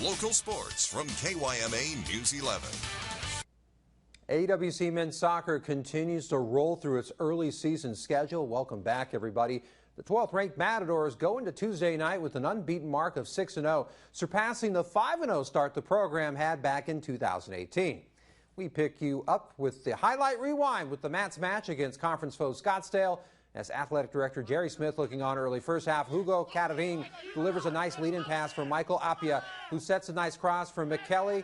Local sports from KYMA News 11. AWC men's soccer continues to roll through its early season schedule. Welcome back, everybody. The 12th ranked Matadors go into Tuesday night with an unbeaten mark of 6-0, surpassing the 5-0 start the program had back in 2018. We pick you up with the highlight rewind with the Mats match against conference foe Scottsdale. As athletic director Jerry Smith looking on early first half, Hugo Catarin delivers a nice lead-in pass for Michael Appia, who sets a nice cross for Michele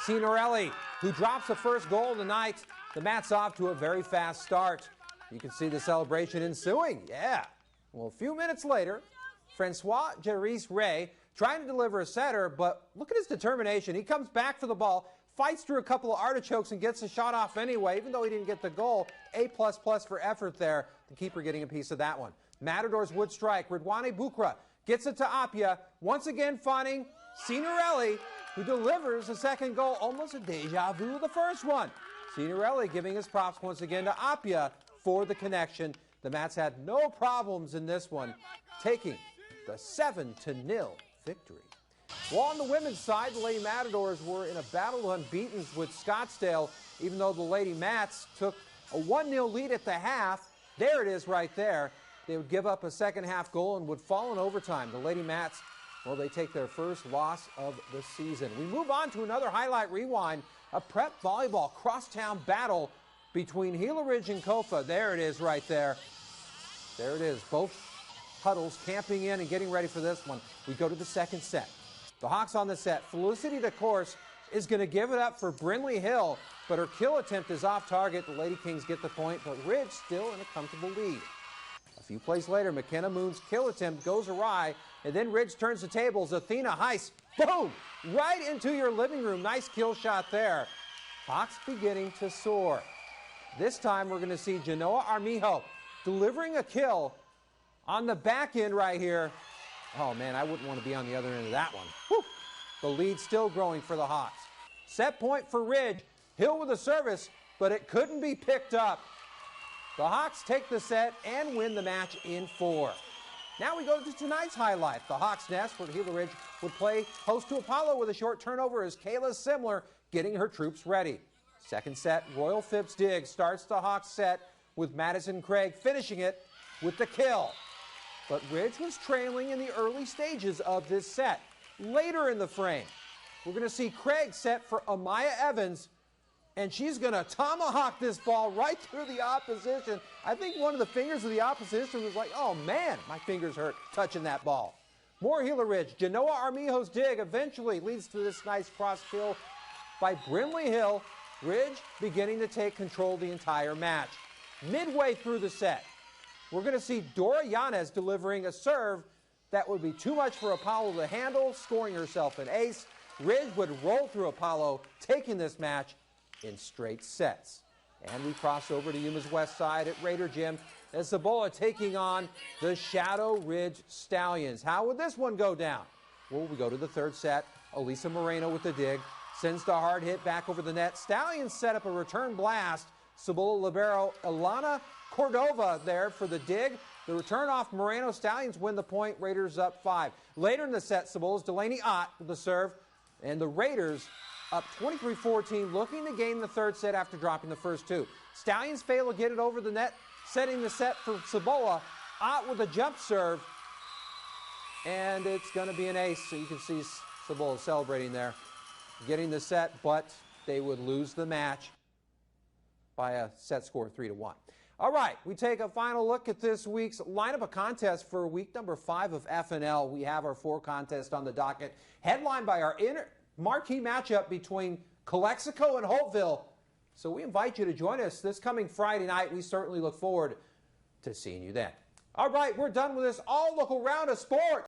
Signorelli, who drops the first goal of the night. The Mats off to a very fast start. You can see the celebration ensuing. Yeah. Well, a few minutes later, Francois Jerris Ray trying to deliver a setter, but look at his determination. He comes back for the ball, fights through a couple of artichokes and gets the shot off anyway, even though he didn't get the goal. A++ for effort there. The keeper getting a piece of that one. Matadors would strike. Ridwane Bukra gets it to Appia, once again finding Signorelli, who delivers the second goal. Almost a deja vu of the first one. Signorelli giving his props once again to Appia for the connection. The Mats had no problems in this one, taking the 7-0 victory. Well, on the women's side, the Lady Matadors were in a battle of unbeatens with Scottsdale, even though the Lady Mats took a 1-0 lead at the half. There it is right there. They would give up a second half goal and would fall in overtime. The Lady Mats, well, they take their first loss of the season. We move on to another highlight rewind, a prep volleyball crosstown battle between Gila Ridge and Kofa. There it is right there. There it is. Both huddles camping in and getting ready for this one. We go to the second set. The Hawks on the set. Felicity DeCourse is going to give it up for Brinley Hill, but her kill attempt is off target. The Lady Kings get the point, but Ridge still in a comfortable lead. A few plays later, McKenna Moon's kill attempt goes awry, and then Ridge turns the tables. Athena Heiss, boom, right into your living room. Nice kill shot there. Hawks beginning to soar. This time we're going to see Genoa Armijo delivering a kill on the back end right here. Oh, man, I wouldn't want to be on the other end of that one. Whew. The lead still growing for the Hawks. Set point for Ridge. Hill with a service, but it couldn't be picked up. The Hawks take the set and win the match in 4. Now we go to tonight's highlight. The Hawks' nest, where Gila Ridge would play host to Apollo with a short turnover as Kayla Simler getting her troops ready. Second set, Royal Phipps Dig starts the Hawks set with Madison Craig finishing it with the kill. But Ridge was trailing in the early stages of this set. Later in the frame, we're going to see Craig set for Amaya Evans, and she's going to tomahawk this ball right through the opposition. I think one of the fingers of the opposition was like, oh man, my fingers hurt touching that ball. More Gila Ridge. Genoa Armijo's dig eventually leads to this nice cross kill by Brinley Hill. Ridge beginning to take control the entire match. Midway through the set, we're going to see Dora Yanez delivering a serve that would be too much for Apollo to handle, scoring herself an ace. Ridge would roll through Apollo, taking this match in straight sets. And we cross over to Yuma's west side at Raider Gym as Cibola taking on the Shadow Ridge Stallions. How would this one go down? Well, we go to the third set. Elisa Moreno with the dig. Sends the hard hit back over the net. Stallions set up a return blast. Cibola libero Ilana Cordova there for the dig. The return off Moreno. Stallions win the point. Raiders up 5. Later in the set, Cibola's Delaney Ott with the serve. And the Raiders up 23-14, looking to gain the third set after dropping the first 2. Stallions fail to get it over the net, setting the set for Cibola. Ott with a jump serve. And it's going to be an ace. So you can see Cibola celebrating there, getting the set, but they would lose the match by a set score of 3-1. All right, we take a final look at this week's lineup of contests for week number 5 of FNL. We have our 4 contests on the docket, headlined by our marquee matchup between Calexico and Holtville. So we invite you to join us this coming Friday night. We certainly look forward to seeing you then. All right, we're done with this all-local round of sports.